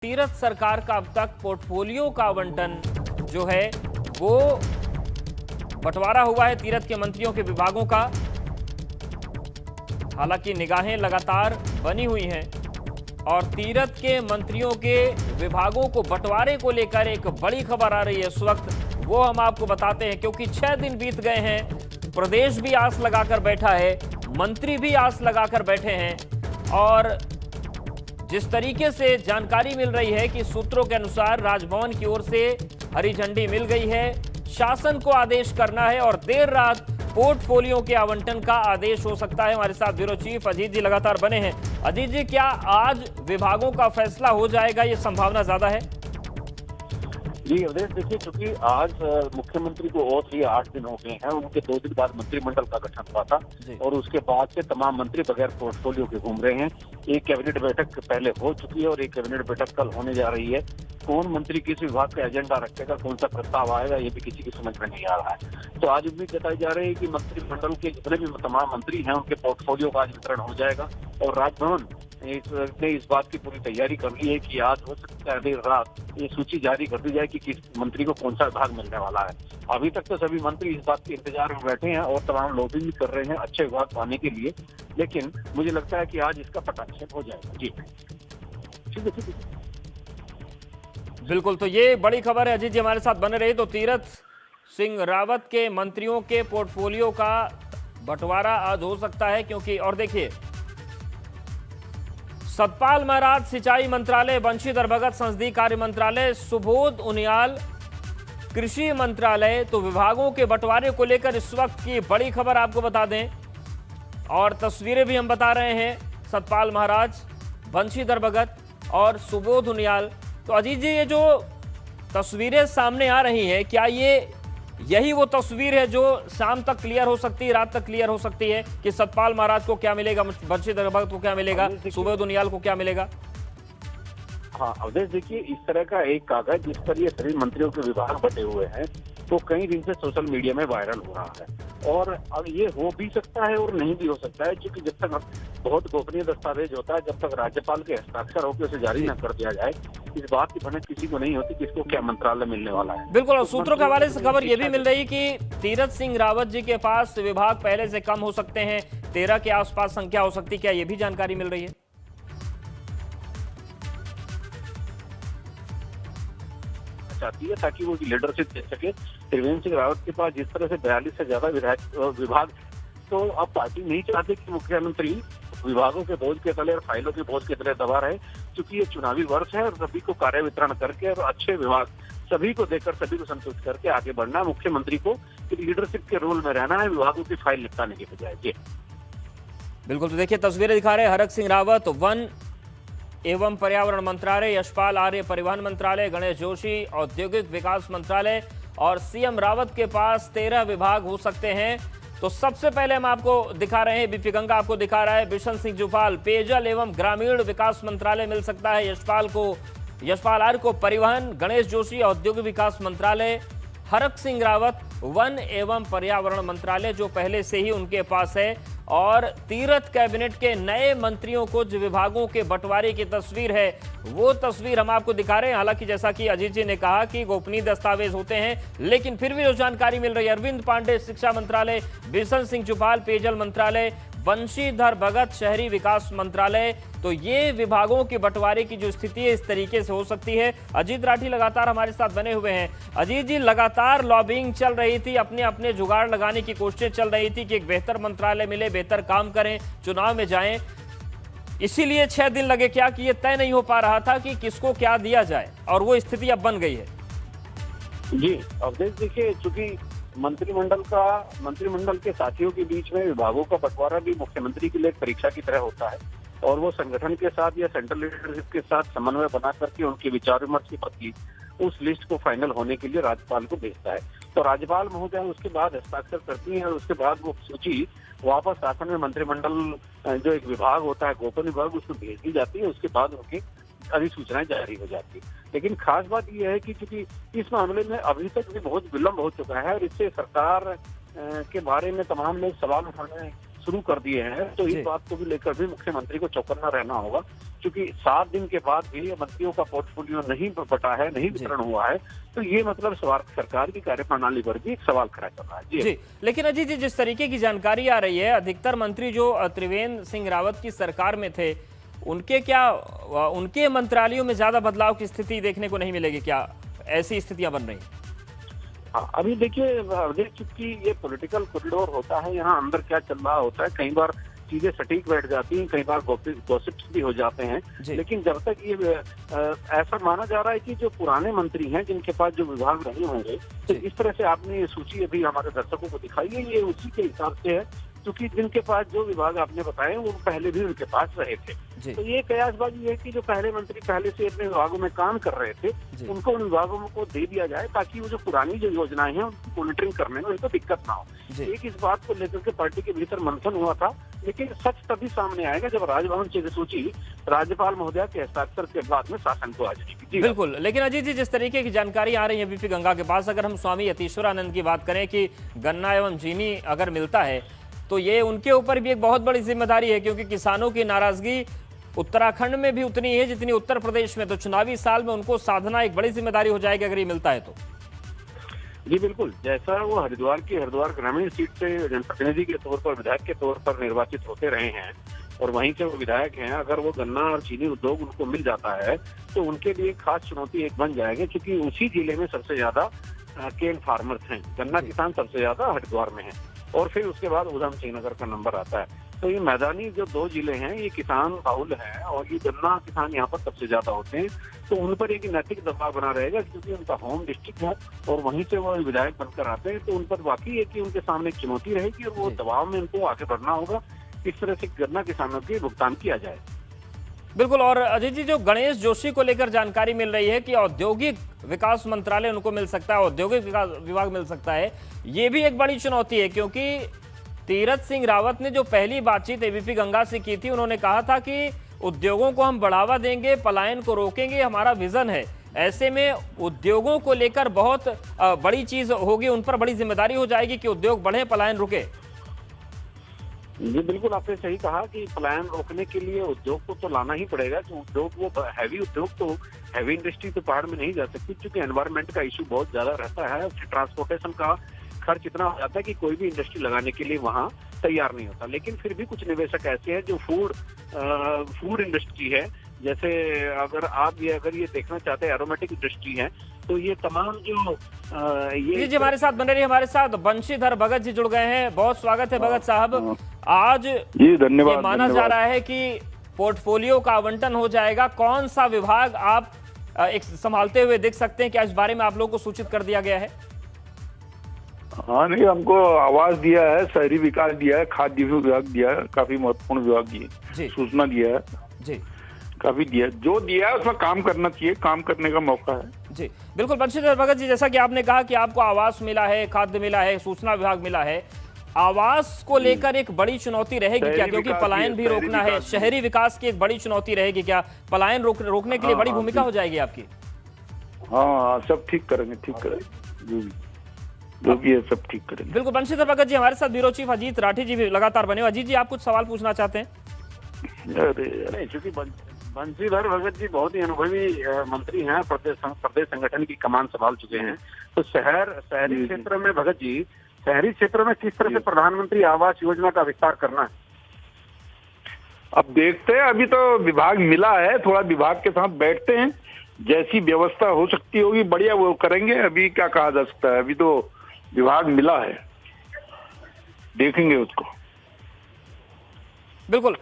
तीरथ सरकार का अब तक पोर्टफोलियो का आवंटन जो है वो बंटवारा हुआ है तीरथ के मंत्रियों के विभागों का। हालांकि निगाहें लगातार बनी हुई हैं और तीरथ के मंत्रियों के विभागों को बंटवारे को लेकर एक बड़ी खबर आ रही है इस वक्त, वो हम आपको बताते हैं। क्योंकि 6 दिन बीत गए हैं, प्रदेश भी आस लगाकर बैठा है, मंत्री भी आस लगाकर बैठे हैं और जिस तरीके से जानकारी मिल रही है कि सूत्रों के अनुसार राजभवन की ओर से हरी झंडी मिल गई है, शासन को आदेश करना है और देर रात पोर्टफोलियो के आवंटन का आदेश हो सकता है। हमारे साथ ब्यूरो चीफ अजीत जी लगातार बने हैं। अजीत जी, क्या आज विभागों का फैसला हो जाएगा, ये संभावना ज्यादा है? जी अवधेश, देखिए चूंकि आज मुख्यमंत्री को और ही 8 दिन हो गए हैं, उनके 2 दिन बाद मंत्रिमंडल का गठन हुआ था और उसके बाद से तमाम मंत्री बगैर पोर्टफोलियो के घूम रहे हैं। एक कैबिनेट बैठक पहले हो चुकी है और एक कैबिनेट बैठक कल होने जा रही है। कौन मंत्री किस विभाग का एजेंडा रखेगा, कौन सा प्रस्ताव आएगा, ये भी किसी की समझ में नहीं आ रहा है। तो आज उम्मीद जताई जा रही है कि मंत्रिमंडल के जितने भी तमाम मंत्री हैं उनके पोर्टफोलियो का आज वितरण हो जाएगा और राजभवन ने इस बात की पूरी तैयारी कर ली है कि आज हो सकता है देर रात ये सूची जारी कर दी जाए कि किस मंत्री को कौन सा विभाग मिलने वाला है। अभी तक तो सभी मंत्री इस बात के इंतजार में बैठे हैं और तमाम लॉबिंग भी कर रहे हैं अच्छे विभाग पाने के लिए, लेकिन मुझे लगता है कि आज इसका पटाक्षेप हो जाएगा। जी ठीक है। बिल्कुल, तो ये बड़ी खबर है। अजीत जी हमारे साथ बने रहे। तो तीरथ सिंह रावत के मंत्रियों के पोर्टफोलियो का बंटवारा आज हो सकता है, क्योंकि और देखिए, सतपाल महाराज सिंचाई मंत्रालय, बंशीधर भगत संसदीय कार्य मंत्रालय, सुबोध उनियाल कृषि मंत्रालय, तो विभागों के बंटवारे को लेकर इस वक्त की बड़ी खबर आपको बता दें और तस्वीरें भी हम बता रहे हैं। सतपाल महाराज, बंशीधर भगत और सुबोध उनियाल। तो अजीत जी, ये जो तस्वीरें सामने आ रही हैं, क्या यही वो तस्वीर है जो शाम तक क्लियर हो सकती है, रात तक क्लियर हो सकती है कि सतपाल महाराज को क्या मिलेगा, बंशीधर भगत को क्या मिलेगा, सुबोध उनियाल को क्या मिलेगा? हाँ अवधेश, देखिए इस तरह का एक कागज जिस पर ये सभी मंत्रियों के विभाग बटे हुए हैं तो कई दिन से सोशल मीडिया में वायरल हो रहा है और अब ये हो भी सकता है और नहीं भी हो सकता है, क्योंकि जब तक बहुत गोपनीय दस्तावेज होता है, जब तक राज्यपाल के हस्ताक्षर होकर उसे जारी न कर दिया जाए, इस बात की भनक किसी को नहीं होती किसको क्या मंत्रालय मिलने वाला है। बिल्कुल, और सूत्रों के हवाले से खबर ये भी मिल रही कि तीरथ सिंह रावत जी के पास विभाग पहले से कम हो सकते हैं, 13 के आसपास संख्या हो सकती है, क्या ये भी जानकारी मिल रही है? चाहती है ताकि वो लीडरशिप दे सके। त्रिवेंद्र सिंह रावत के पास जिस तरह से 42 से ज्यादा विभाग, तो अब पार्टी नहीं चाहती कि मुख्यमंत्री विभागों के बोझ के तले और फाइलों के बोझ के तले दबा रहे, क्योंकि ये चुनावी वर्ष है और सभी को कार्य वितरण करके और अच्छे विभाग सभी को देकर सभी को संतुष्ट करके आगे बढ़ना। मुख्यमंत्री को लीडरशिप के रोल में रहना है, विभागों की फाइल निपटाने के बजाय। जी बिल्कुल, तो देखिए तस्वीरें दिखा रहे हरक सिंह रावत वन एवं पर्यावरण मंत्रालय, यशपाल आर्य परिवहन मंत्रालय, गणेश जोशी औद्योगिक विकास मंत्रालय और सीएम रावत के पास 13 विभाग हो सकते हैं। तो सबसे पहले हम आपको दिखा रहे हैं, बीपी गंगा आपको दिखा रहा है, बिशन सिंह जुफाल पेयजल एवं ग्रामीण विकास मंत्रालय मिल सकता है यशपाल आर्य को परिवहन, गणेश जोशी औद्योगिक विकास मंत्रालय, हरक सिंह रावत वन एवं पर्यावरण मंत्रालय जो पहले से ही उनके पास है। और तीरथ कैबिनेट के नए मंत्रियों को जो विभागों के बंटवारे की तस्वीर है वो तस्वीर हम आपको दिखा रहे हैं। हालांकि जैसा कि अजीत जी ने कहा कि गोपनीय दस्तावेज होते हैं, लेकिन फिर भी जो जानकारी मिल रही है, अरविंद पांडे शिक्षा मंत्रालय, बिशन सिंह जुफाल पेयजल मंत्रालय, बंशीधर भगत शहरी विकास मंत्रालय, तो ये विभागों के बंटवारे की जो स्थिति है इस तरीके से हो सकती है। अजीत राठी लगातार हमारे साथ बने हुए हैं। अजीत जी, लगातार लॉबिंग चल रही थी, अपने अपने जुगाड़ लगाने की कोशिशें चल रही थी कि एक बेहतर मंत्रालय मिले, बेहतर काम करें, चुनाव में जाएं, इसीलिए 6 दिन लगे क्या कि ये तय नहीं हो पा रहा था कि किसको क्या दिया जाए, और वो स्थिति अब बन गई है। जी अवधेश, देखिए चूंकि मंत्रिमंडल के साथियों के बीच में विभागों का बंटवारा भी मुख्यमंत्री के लिए एक परीक्षा की तरह होता है और वो संगठन के साथ या सेंट्रल लीडरशिप के साथ समन्वय बना करके उनके विचार विमर्श की पत्ती उस लिस्ट को फाइनल होने के लिए राज्यपाल को भेजता है। तो राज्यपाल महोदय उसके बाद हस्ताक्षर करती हैं और उसके बाद वो सूची वापस शासन में मंत्रिमंडल जो एक विभाग होता है, गोपन विभाग, उसको भेज दी जाती है। उसके बाद उनकी अधिसूचनाएं जारी हो जाती है। लेकिन खास बात यह है कि चूंकि इस मामले में अभी तक भी बहुत विलंब हो चुका है और इससे सरकार के बारे में तमाम लोग सवाल उठाने शुरू कर दिए हैं, तो इस बात को भी लेकर भी मुख्यमंत्री को चौकन्ना रहना होगा, क्योंकि 7 दिन के बाद भी मंत्रियों का पोर्टफोलियो नहीं बटा है, नहीं वितरण हुआ है, तो ये मतलब सरकार की कार्यप्रणाली पर भी एक सवाल खड़ा कर रहा है। जी, लेकिन अजीत जी, जिस तरीके की जानकारी आ रही है, अधिकतर मंत्री जो त्रिवेंद्र सिंह रावत की सरकार में थे, उनके मंत्रालयों में ज्यादा बदलाव की स्थिति देखने को नहीं मिलेगी क्या? ऐसी स्थितियां बन रही? हाँ, अभी देखिए, चूंकि ये पॉलिटिकल कॉरिडोर होता है, यहाँ अंदर क्या चल रहा होता है, कई बार चीजें सटीक बैठ जाती हैं, कई बार गॉसिप्स भी हो जाते हैं, लेकिन जब तक ये ऐसा माना जा रहा है कि जो पुराने मंत्री हैं, जिनके पास जो विभाग नहीं होंगे, तो इस तरह से आपने ये सूची अभी हमारे दर्शकों को दिखाई है, ये उसी के हिसाब से है, क्योंकि जिनके पास जो विभाग आपने बताए वो पहले भी उनके पास रहे थे। तो ये कयासबाजी है कि जो पहले मंत्री पहले से अपने विभागों में काम कर रहे थे, उनको उन विभागों को दे दिया जाए, ताकि वो जो पुरानी जो योजनाएं हैं उनकी मॉनिटरिंग करने में उनको दिक्कत ना हो। एक इस बात को लेकर के पार्टी के भीतर मंथन हुआ था, लेकिन सच तभी सामने आएगा जब राजभवन से सूची राज्यपाल महोदया के हस्ताक्षर के बाद में शासन को आ जाएगी। बिल्कुल, लेकिन अजीत जी, जिस तरीके की जानकारी आ रही है बीपी गंगा के पास, अगर हम स्वामी यतीश्वरानंद की बात करें कि गन्ना एवं चीनी अगर मिलता है तो ये उनके ऊपर भी एक बहुत बड़ी जिम्मेदारी है, क्योंकि किसानों की नाराजगी उत्तराखंड में भी उतनी है जितनी उत्तर प्रदेश में, तो चुनावी साल में उनको साधना एक बड़ी जिम्मेदारी हो जाएगी अगर ये मिलता है तो। जी बिल्कुल, जैसा वो हरिद्वार ग्रामीण सीट से जनप्रतिनिधि के तौर पर, विधायक के तौर पर निर्वाचित होते रहे हैं, और वहीं से वो विधायक हैं, अगर वो गन्ना और चीनी उद्योग उनको मिल जाता है तो उनके लिए खास चुनौती एक बन जाएगी, क्योंकि उसी जिले में सबसे ज्यादा केन फार्मर्स हैं, गन्ना किसान सबसे ज्यादा हरिद्वार में है, और फिर उसके बाद उधम सिंह नगर का नंबर आता है। तो ये मैदानी जो 2 जिले हैं, ये किसान बाहुल हैं, और ये गन्ना किसान यहाँ पर सबसे ज्यादा होते हैं, तो उन पर एक नैतिक दबाव बना रहेगा, क्योंकि उनका होम डिस्ट्रिक्ट है और वहीं से वो विधायक बनकर आते हैं, तो उन पर वाकई है कि उनके सामने एक चुनौती रहेगी, और वो दबाव में उनको आगे बढ़ना होगा, किस तरह से गन्ना किसानों के भुगतान किया जाए। बिल्कुल, और अजय जी, जो गणेश जोशी को लेकर जानकारी मिल रही है कि औद्योगिक विकास मंत्रालय उनको मिल सकता है, औद्योगिक विकास विभाग मिल सकता है, ये भी एक बड़ी चुनौती है, क्योंकि तीरथ सिंह रावत ने जो पहली बातचीत एबीपी गंगा से की थी, उन्होंने कहा था कि उद्योगों को हम बढ़ावा देंगे, पलायन को रोकेंगे, हमारा विजन है। ऐसे में उद्योगों को लेकर बहुत बड़ी चीज होगी, उन पर बड़ी जिम्मेदारी हो जाएगी कि उद्योग बढ़े, पलायन रुके। जी बिल्कुल, आपने सही कहा कि पलायन रोकने के लिए उद्योग को तो लाना ही पड़ेगा, कि उद्योग, वो हैवी उद्योग, तो हैवी इंडस्ट्री तो पहाड़ में नहीं जा सकती, क्योंकि एनवायरनमेंट का इशू बहुत ज्यादा रहता है, ट्रांसपोर्टेशन का खर्च इतना हो जाता है कि कोई भी इंडस्ट्री लगाने के लिए वहाँ तैयार नहीं होता। लेकिन फिर भी कुछ निवेशक ऐसे हैं जो फूड इंडस्ट्री है, जैसे अगर ये देखना चाहते हैं, एरोमेटिक इंडस्ट्री है, तो ये तमाम जो ये जी हमारे साथ बन रही है, हमारे साथ बंशीधर भगत जी जुड़ गए हैं। बहुत स्वागत है भगत साहब। आज जी धन्यवाद। ये माना जा रहा है कि पोर्टफोलियो का आवंटन हो जाएगा, कौन सा विभाग आप एक संभालते हुए देख सकते हैं? क्या इस बारे में आप लोगों को सूचित कर दिया गया है? हाँ नहीं, हमको आवास दिया है, शहरी विकास दिया है, खाद्य विभाग दिया है, काफी महत्वपूर्ण विभाग दिए, सूचना दिया है जी, काफी दिया है, जो दिया है उसमें काम करना चाहिए, काम करने का मौका है। जी बिल्कुल। बंशीधर भगत जी, जैसा कि आपने कहा कि आपको आवास मिला है, खाद्य मिला है, सूचना विभाग मिला है, आवास को लेकर एक बड़ी चुनौती रहेगी क्या? क्योंकि पलायन भी रोकना है, शहरी विकास की एक बड़ी चुनौती रहेगी क्या? पलायन रोकने के लिए बड़ी भूमिका हो जाएगी आपकी? हाँ, सब ठीक करेंगे, ठीक करेंगे, जो भी है सब ठीक करेंगे। बिल्कुल। बंशीधर भगत जी, हमारे साथ ब्यूरो चीफ अजीत राठी जी भी लगातार बने। अजीत जी, आप कुछ सवाल पूछना चाहते हैं? नहीं, चूंकि बंशीधर भगत जी बहुत ही अनुभवी मंत्री हैं, प्रदेश संगठन की कमान संभाल चुके हैं, तो शहरी क्षेत्र में भगत जी, शहरी क्षेत्रों में किस तरह से प्रधानमंत्री आवास योजना का विस्तार करना है? अब देखते हैं, अभी तो विभाग मिला है, थोड़ा विभाग के साथ बैठते हैं, जैसी व्यवस्था हो सकती होगी बढ़िया वो करेंगे। अभी क्या कहा जा सकता है, अभी तो विभाग मिला है, देखेंगे उसको। बिल्कुल,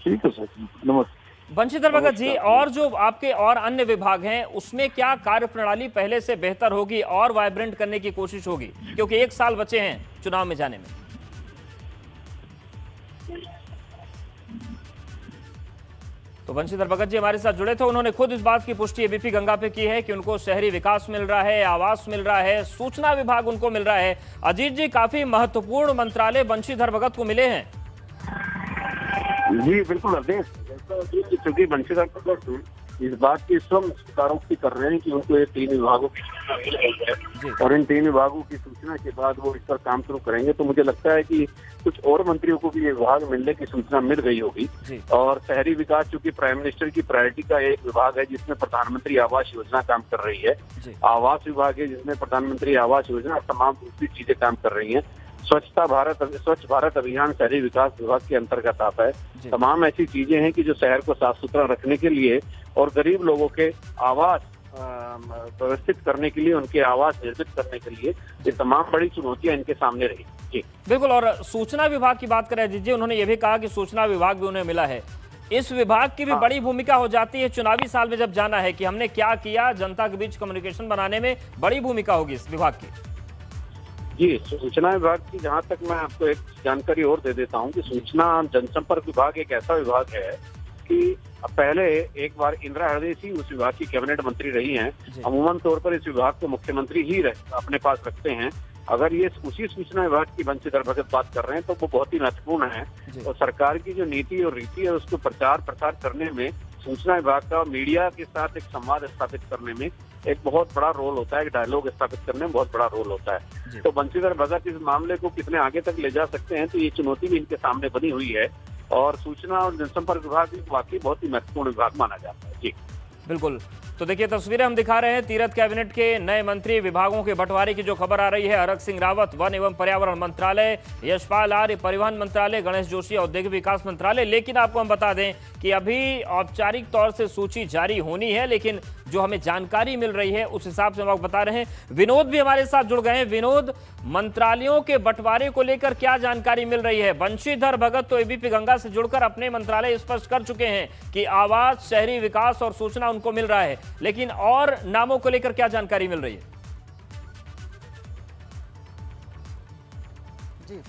ठीक है सर, नमस्ते। बंशीधर भगत जी, और जो आपके और अन्य विभाग हैं, उसमें क्या कार्य प्रणाली पहले से बेहतर होगी और वाइब्रेंट करने की कोशिश होगी, क्योंकि 1 साल बचे हैं चुनाव में जाने में? तो बंशीधर भगत जी हमारे साथ जुड़े थे, उन्होंने खुद इस बात की पुष्टि एबीपी गंगा पे की है कि उनको शहरी विकास मिल रहा है, आवास मिल रहा है, सूचना विभाग उनको मिल रहा है। अजीत जी, काफी महत्वपूर्ण मंत्रालय बंशीधर भगत को मिले हैं। जी बिल्कुल, क्योंकि बंशीधर भगत इस बात की स्वयं स्वीकारोक्ति कर रहे हैं कि उनको ये 3 विभागों की सूचना मिल गई है और इन 3 विभागों की सूचना के बाद वो इस पर काम शुरू करेंगे। तो मुझे लगता है कि कुछ और मंत्रियों को भी ये विभाग मिलने की सूचना मिल गई होगी। और शहरी विकास चूंकि प्राइम मिनिस्टर की प्रायोरिटी का एक विभाग है जिसमें प्रधानमंत्री आवास योजना काम कर रही है, आवास विभाग है जिसमें प्रधानमंत्री आवास योजना और तमाम दूसरी चीजें काम कर रही है, स्वच्छ भारत अभियान शहरी विकास विभाग के अंतर्गत आता है। तमाम ऐसी चीजें हैं कि जो शहर को साफ सुथरा रखने के लिए और गरीब लोगों के आवास व्यवस्थित करने के लिए, उनके आवास निर्मित करने के लिए ये तमाम बड़ी चुनौतियां इनके सामने रही। जी बिल्कुल। और सूचना विभाग की बात करें जी, उन्होंने ये भी कहा कि सूचना विभाग भी उन्हें मिला है। इस विभाग की भी बड़ी भूमिका हो जाती है चुनावी साल में, जब जाना है कि हमने क्या किया, जनता के बीच कम्युनिकेशन बनाने में बड़ी भूमिका होगी इस विभाग की। जी, सूचना विभाग की जहां तक मैं आपको एक जानकारी और दे देता हूं कि सूचना जनसंपर्क विभाग एक ऐसा विभाग है कि पहले एक बार इंदिरा हृदय सिंह उस विभाग की कैबिनेट मंत्री रही हैं। अमूमन तौर पर इस विभाग को मुख्यमंत्री ही अपने पास रखते हैं। अगर ये उसी सूचना विभाग की बंशीधर भगत बात कर रहे हैं तो वो बहुत ही महत्वपूर्ण है और सरकार की जो नीति और रीति है उसको प्रचार प्रसार करने में सूचना विभाग का मीडिया के साथ एक संवाद स्थापित करने में एक बहुत बड़ा रोल होता है, एक डायलॉग स्थापित करने में बहुत बड़ा रोल होता है। तो बंशीधर भगत इस मामले को कितने आगे तक ले जा सकते हैं, तो ये चुनौती भी इनके सामने बनी हुई है और सूचना और जनसंपर्क विभाग भी वाकई बहुत ही महत्वपूर्ण विभाग माना जाता है। जी बिल्कुल। तो देखिए तस्वीरें हम दिखा रहे हैं तीरथ कैबिनेट के नए मंत्री, विभागों के बंटवारे की जो खबर आ रही है। हरक सिंह रावत वन एवं पर्यावरण मंत्रालय, यशपाल आर्य परिवहन मंत्रालय, गणेश जोशी औद्योगिक विकास मंत्रालय। लेकिन आपको हम बता दें कि अभी औपचारिक तौर से सूची जारी होनी है, लेकिन जो हमें जानकारी मिल रही है उस हिसाब से हम आपको बता रहे हैं। विनोद भी हमारे साथ जुड़ गए हैं। विनोद, मंत्रालयों के बंटवारे को लेकर क्या जानकारी मिल रही है? बंशीधर भगत तो एबीपी गंगा से जुड़कर अपने मंत्रालय स्पष्ट कर चुके हैं कि आवास, शहरी विकास और सूचना उनको मिल रहा है, लेकिन और नामों को लेकर क्या जानकारी मिल रही है? जी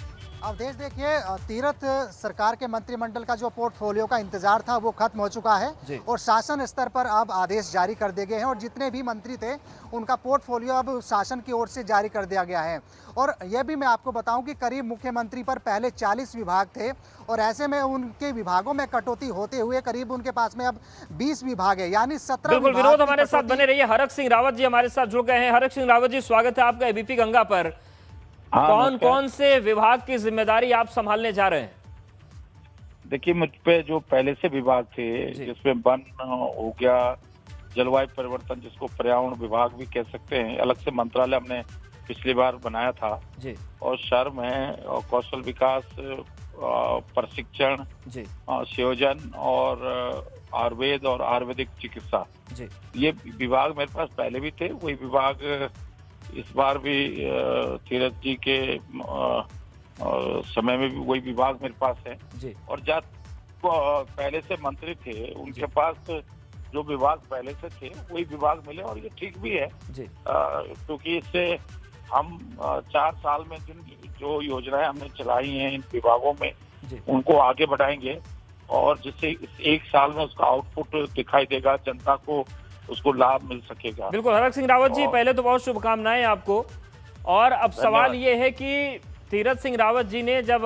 अवधेश, देखिए तीरथ सरकार के मंत्रिमंडल का जो पोर्टफोलियो का इंतजार था वो खत्म हो चुका है और शासन स्तर पर अब आदेश जारी कर दिए गए हैं और जितने भी मंत्री थे उनका पोर्टफोलियो अब शासन की ओर से जारी कर दिया गया है। और यह भी मैं आपको बताऊं कि करीब मुख्यमंत्री पर पहले 40 विभाग थे और ऐसे में उनके विभागों में कटौती होते हुए करीब उनके पास में अब 20 विभाग है, यानी 17। बिल्कुल विनोद, हमारे साथ बने रहिए। हरक सिंह रावत जी हमारे साथ जुड़ गए हैं। हरक सिंह रावत जी, स्वागत है आपका एबीपी गंगा पर। कौन कौन से विभाग की जिम्मेदारी आप संभालने जा रहे हैं? देखिए, मुझ पे जो पहले से विभाग थे जिसमें वन हो गया, जलवायु परिवर्तन जिसको पर्यावरण विभाग भी कह सकते हैं, अलग से मंत्रालय हमने पिछली बार बनाया था जी। और श्रम है और कौशल विकास, प्रशिक्षण, संयोजन और आयुर्वेद और आयुर्वेदिक चिकित्सा जी। ये विभाग मेरे पास पहले भी थे। वही विभाग इस बार भी तीरथ जी के समय में भी वही विभाग मेरे पास है जी। और पहले से मंत्री थे उनके पास जो विभाग पहले से थे वही विभाग मिले और ये ठीक भी है क्योंकि इससे हम 4 साल में जो योजनाएं हमने चलाई हैं इन विभागों में उनको आगे बढ़ाएंगे और जिससे इस 1 साल में उसका आउटपुट दिखाई देगा, जनता को उसको लाभ मिल सकेगा। बिल्कुल हरक सिंह रावत जी, पहले तो बहुत शुभकामनाएं आपको। और अब सवाल ये है कि तीरथ सिंह रावत जी ने जब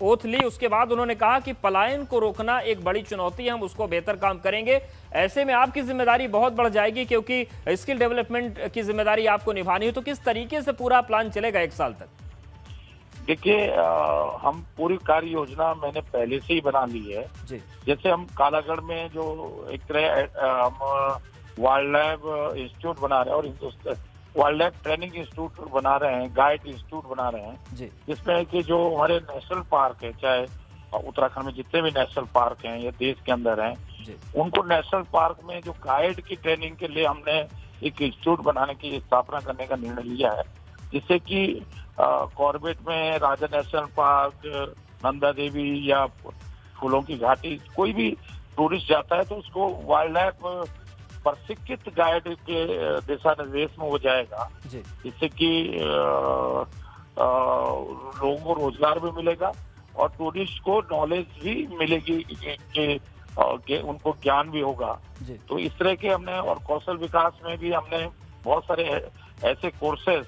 ओथ ली उसके बाद उन्होंने कहा कि पलायन को रोकना एक बड़ी चुनौती है, हम उसको बेहतर काम करेंगे। ऐसे में आपकी जिम्मेदारी बहुत बढ़ जाएगी क्योंकि स्किल डेवलपमेंट की जिम्मेदारी आपको निभानी है। तो किस तरीके से पूरा प्लान चलेगा 1 साल तक? देखिए, हम पूरी कार्य योजना मैंने पहले से ही बना ली है जी। जैसे हम कालागढ़ में जो एक तरह हम वाइल्ड लाइफ इंस्टीट्यूट बना रहे हैं और वाइल्ड लाइफ ट्रेनिंग इंस्टीट्यूट बना रहे हैं, गाइड इंस्टीट्यूट बना रहे हैं जिसमें कि जो हमारे नेशनल पार्क है, चाहे उत्तराखंड में जितने भी नेशनल पार्क हैं या देश के अंदर हैं, उनको नेशनल पार्क में जो गाइड की ट्रेनिंग के लिए हमने एक इंस्टीट्यूट बनाने की स्थापना करने का निर्णय लिया है, जिससे कि कॉर्बेट में राजा नेशनल पार्क, नंदा देवी या फूलों की घाटी कोई भी टूरिस्ट जाता है तो उसको वाइल्ड लाइफ प्रशिक्षित गाइड के दिशा निर्देश में हो जाएगा, जिससे कि लोगों को रोजगार भी मिलेगा और टूरिस्ट को नॉलेज भी मिलेगी कि उनको ज्ञान भी होगा। तो इस तरह के हमने और कौशल विकास में भी हमने बहुत सारे ऐसे कोर्सेज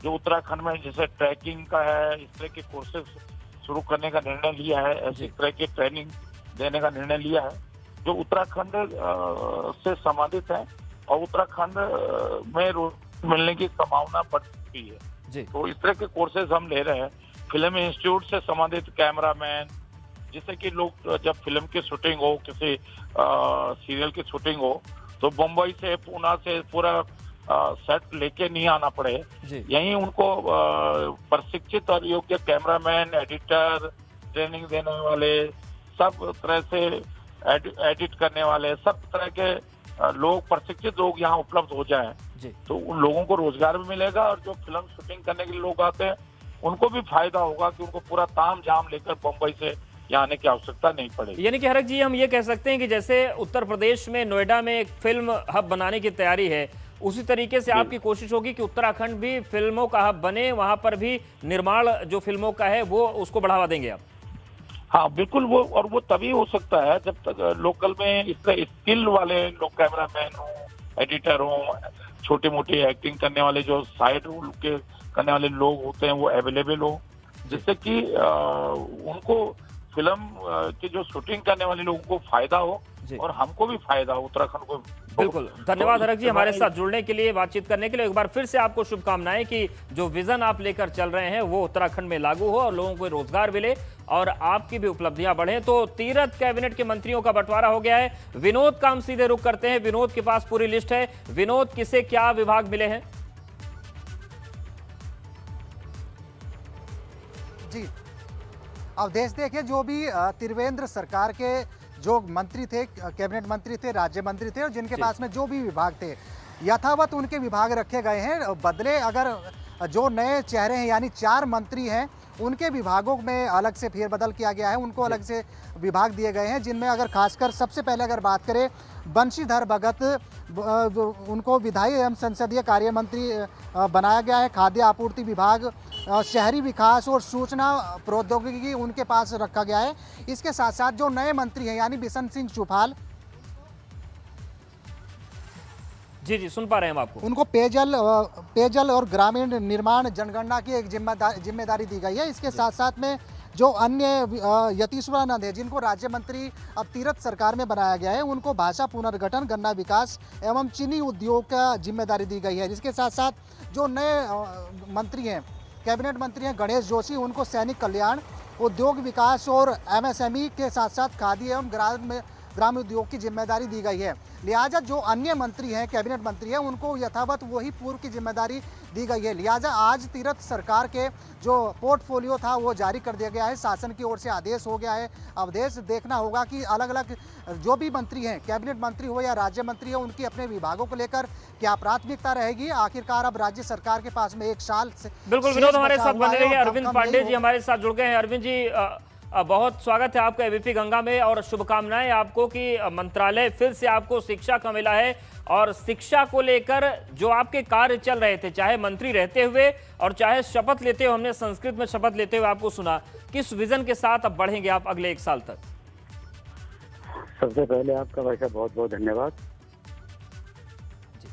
जो उत्तराखंड में जैसे ट्रैकिंग का है, इस तरह के कोर्सेज शुरू करने का निर्णय लिया है, ऐसी तरह की ट्रेनिंग देने का निर्णय लिया है जो उत्तराखंड से संबंधित हैं और उत्तराखंड में रोजगार मिलने की संभावना बढ़ चुकी है जी। तो इस तरह के कोर्सेज हम ले रहे हैं। फिल्म इंस्टीट्यूट से संबंधित कैमरामैन, जिससे कि लोग जब फिल्म की शूटिंग हो, किसी सीरियल की शूटिंग हो, तो मुंबई से पूना से पूरा सेट लेके नहीं आना पड़े, यहीं उनको प्रशिक्षित और योग्य कैमरामैन, एडिटर, ट्रेनिंग देने वाले, सब तरह से एडिट करने वाले, सब तरह के लोग, प्रशिक्षित लोग यहाँ उपलब्ध हो जाएं, तो उन लोगों को रोजगार भी मिलेगा और जो फिल्म शूटिंग करने के लिए लोग आते हैं उनको भी फायदा होगा कि उनको पूरा ताम झाम लेकर मुंबई से यहाँ आने की आवश्यकता नहीं पड़ेगी। यानी कि हरक जी, हम ये कह सकते हैं कि जैसे उत्तर प्रदेश में नोएडा में एक फिल्म हब बनाने की तैयारी है, उसी तरीके से आपकी कोशिश होगी कि उत्तराखंड भी फिल्मों का हब बने, वहां पर भी निर्माण जो फिल्मों का है वो उसको बढ़ावा देंगे आप? हाँ बिल्कुल, वो तभी हो सकता है जब तक लोकल में इस तरह स्किल वाले लोग, कैमरामैन हो, एडिटर हो, छोटे मोटे एक्टिंग करने वाले, जो साइड रोल के करने वाले लोग होते हैं वो अवेलेबल हो, जिससे कि उनको फिल्म की जो शूटिंग करने वाले लोगों को फायदा हो और हमको भी फायदा हो, उत्तराखंड को। बिल्कुल, धन्यवाद हरक जी हमारे साथ जुड़ने के लिए, बातचीत करने के लिए। एक बार फिर से आपको शुभकामनाएं कि जो विजन आप लेकर चल रहे हैं वो उत्तराखंड में लागू हो और लोगों को रोजगार मिले और आपकी भी उपलब्धियां बढ़े। तो तीरथ कैबिनेट के मंत्रियों का बंटवारा हो गया है। विनोद का हम सीधे रुख करते हैं, विनोद के पास पूरी लिस्ट है। विनोद, किसे क्या विभाग मिले हैं? जी, अब देश देखिए, जो भी त्रिवेंद्र सरकार के जो मंत्री थे, कैबिनेट मंत्री थे, राज्य मंत्री थे, और जिनके पास में जो भी विभाग थे यथावत उनके विभाग रखे गए हैं। बदले अगर जो नए चेहरे हैं यानी 4 मंत्री हैं उनके विभागों में अलग से फेरबदल किया गया है, उनको अलग से विभाग दिए गए हैं, जिनमें अगर खासकर सबसे पहले अगर बात करें बंशीधर भगत, उनको विधायी एवं संसदीय कार्य मंत्री बनाया गया है। खाद्य आपूर्ति विभाग, शहरी विकास और सूचना प्रौद्योगिकी उनके पास रखा गया है। इसके साथ साथ जो नए मंत्री हैं यानी बिशन सिंह चुफाल, जी सुन पा रहे हैं हम आपको, उनको पेयजल और ग्रामीण निर्माण जनगणना की एक जिम्मेदारी दी गई है। इसके साथ साथ में जो अन्य यतीश्वरानंद है, जिनको राज्य मंत्री अब तीरथ सरकार में बनाया गया है, उनको भाषा पुनर्गठन, गन्ना विकास एवं चीनी उद्योग का जिम्मेदारी दी गई है। जिसके साथ साथ जो नए मंत्री हैं, कैबिनेट मंत्री हैं गणेश जोशी, उनको सैनिक कल्याण, उद्योग विकास और MSME के साथ साथ खादी एवं ग्राम उद्योग की जिम्मेदारी दी गई है। लिहाजा जो अन्य मंत्री हैं, कैबिनेट मंत्री हैं, उनको यथावत वही पूर्व की जिम्मेदारी दी गई है। लिहाजा आज तीरथ सरकार के जो पोर्टफोलियो था वो जारी कर दिया गया है, शासन की ओर से आदेश हो गया है। अब देश देखना होगा कि अलग अलग जो भी मंत्री हैं, कैबिनेट मंत्री हो या राज्य मंत्री हो, उनकी अपने विभागों को लेकर क्या प्राथमिकता रहेगी। आखिरकार अब राज्य सरकार के पास में 1 साल से बिल्कुल विनोद हमारे साथ बने रहिए। अरविंद पांडे जी हमारे साथ जुड़ गए हैं। अरविंद जी, बहुत स्वागत है आपका एबीपी गंगा में और शुभकामनाएं आपको कि मंत्रालय फिर से आपको शिक्षा का मिला है और शिक्षा को लेकर जो आपके कार्य चल रहे थे, चाहे मंत्री रहते हुए और चाहे शपथ लेते हुए, हमने संस्कृत में शपथ लेते हुए आपको सुना, किस विजन के साथ अब बढ़ेंगे आप अगले 1 साल तक? सबसे पहले आपका वैसा बहुत बहुत धन्यवाद।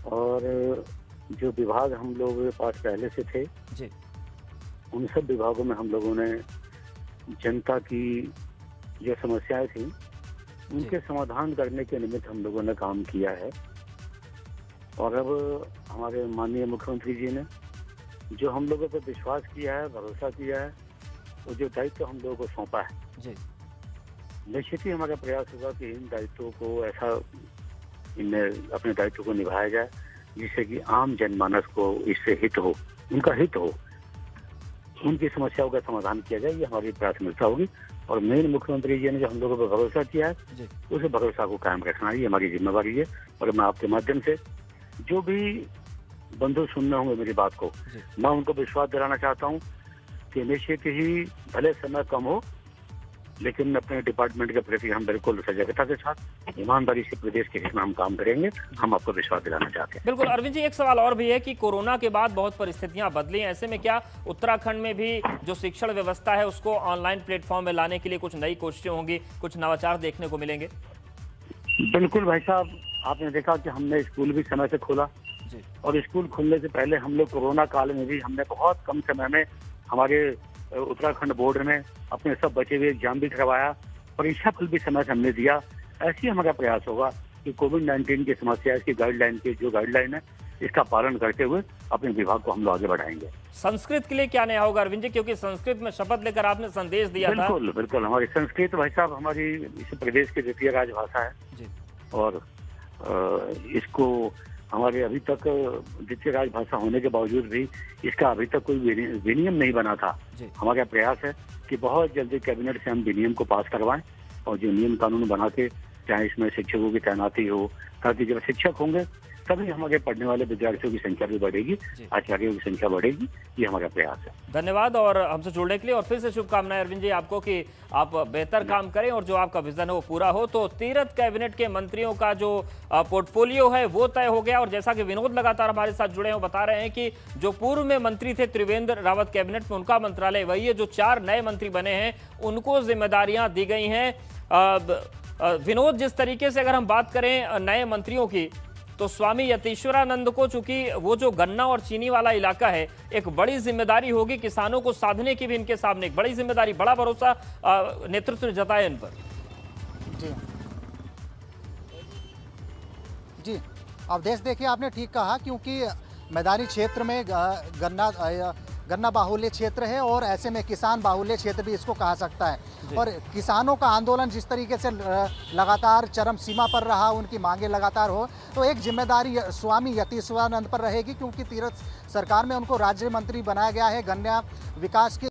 और जो विभाग हम लोगों के पास पहले से थे जी, उन सब विभागों में हम लोगों ने जनता की जो समस्याएं थी उनके समाधान करने के निमित्त हम लोगों ने काम किया है। और अब हमारे माननीय मुख्यमंत्री जी ने जो हम लोगों पर विश्वास किया है, भरोसा किया है, वो जो दायित्व हम लोगों को सौंपा है जी, निश्चित ही हमारा प्रयास होगा कि इन दायित्वों को ऐसा इनमें अपने दायित्व को निभाया जाए जिससे कि आम जनमानस को इससे हित हो, उनका हित हो, उनकी समस्याओं का समाधान किया जाए, ये हमारी प्राथमिकता होगी। और मेन मुख्यमंत्री जी ने जो हम लोगों पर भरोसा किया है उस भरोसा को कायम रखना ये हमारी जिम्मेवारी है। और मैं आपके माध्यम से जो भी बंधु सुनने होंगे मेरी बात को, मैं उनको विश्वास दिलाना चाहता हूँ कि निश्चित ही भले समय कम हो लेकिन अपने डिपार्टमेंट के प्रति हम बिल्कुल सजगता के साथ ईमानदारी से प्रदेश के हित में हम काम करेंगे, हम आपको विश्वास दिलाना चाहते हैं। बिल्कुल। अरविंद जी, एक सवाल और भी है कि कोरोना के बाद बहुत परिस्थितियां बदली हैं, ऐसे में क्या उत्तराखंड में भी जो शिक्षण व्यवस्था है उसको ऑनलाइन प्लेटफॉर्म में लाने के लिए कुछ नई कोशिशें होंगी, कुछ नवाचार देखने को मिलेंगे? बिल्कुल भाई साहब, आपने देखा कि हमने स्कूल भी समय से खोला और स्कूल खुलने से पहले हम लोग कोरोना काल में भी हमने बहुत कम समय में हमारे उत्तराखंड बोर्ड में अपने सब बचे हुए एग्जाम भी करवाया, परीक्षा फल भी समय से हमने दिया। ऐसे ही हमारा प्रयास होगा कि कोविड-19 की समस्या, इसकी गाइडलाइन है, इसका पालन करते हुए अपने विभाग को हम लोग आगे बढ़ाएंगे। संस्कृत के लिए क्या नया होगा अरविंद जी, क्योंकि संस्कृत में शपथ लेकर आपने संदेश दिया था। बिल्कुल हमारी संस्कृत भाई साहब हमारी इस प्रदेश की द्वितीय राजभाषा है जी। और इसको हमारे अभी तक द्वितीय राजभाषा होने के बावजूद भी इसका अभी तक कोई विनियम नहीं बना था। हमारा प्रयास है कि बहुत जल्दी कैबिनेट से हम विनियम को पास करवाएं और जो नियम कानून बना के चाहे इसमें शिक्षकों की तैनाती हो, ताकि जब शिक्षक होंगे तभी हमारे पढ़ने वाले विद्यार्थियों की संख्या भी बढ़ेगी, आचार्यों की संख्या बढ़ेगी। ये हमारा प्रयास है। धन्यवाद और हमसे जुड़ने के लिए, और फिर से शुभकामनाएं अरविंद जी आपको कि आप बेहतर काम करें और जो आपका विजन है वो पूरा हो। तो तीरथ कैबिनेट के मंत्रियों का जो पोर्टफोलियो है वो तय हो गया, और जैसा कि विनोद लगातार हमारे साथ जुड़े हैं वो बता रहे हैं कि जो पूर्व में मंत्री थे त्रिवेंद्र रावत कैबिनेट में, उनका मंत्रालय वही है। जो 4 नए मंत्री बने हैं उनको जिम्मेदारियां दी गई हैं। विनोद, जिस तरीके से अगर हम बात करें नए मंत्रियों की, तो स्वामी यतीश्वरानंद को चूंकि वो जो गन्ना और चीनी वाला इलाका है, एक बड़ी जिम्मेदारी होगी किसानों को साधने की भी इनके सामने एक बड़ी जिम्मेदारी, बड़ा भरोसा नेतृत्व ने जताया इन पर। जी अब देश देखिए, आपने ठीक कहा, क्योंकि मैदानी क्षेत्र में गन्ना बाहुल्य क्षेत्र है और ऐसे में किसान बाहुल्य क्षेत्र भी इसको कहा सकता है। और किसानों का आंदोलन जिस तरीके से लगातार चरम सीमा पर रहा, उनकी मांगे लगातार हो, तो एक जिम्मेदारी स्वामी यतीश्वरानंद पर रहेगी, क्योंकि तीरथ सरकार में उनको राज्य मंत्री बनाया गया है गन्ना विकास के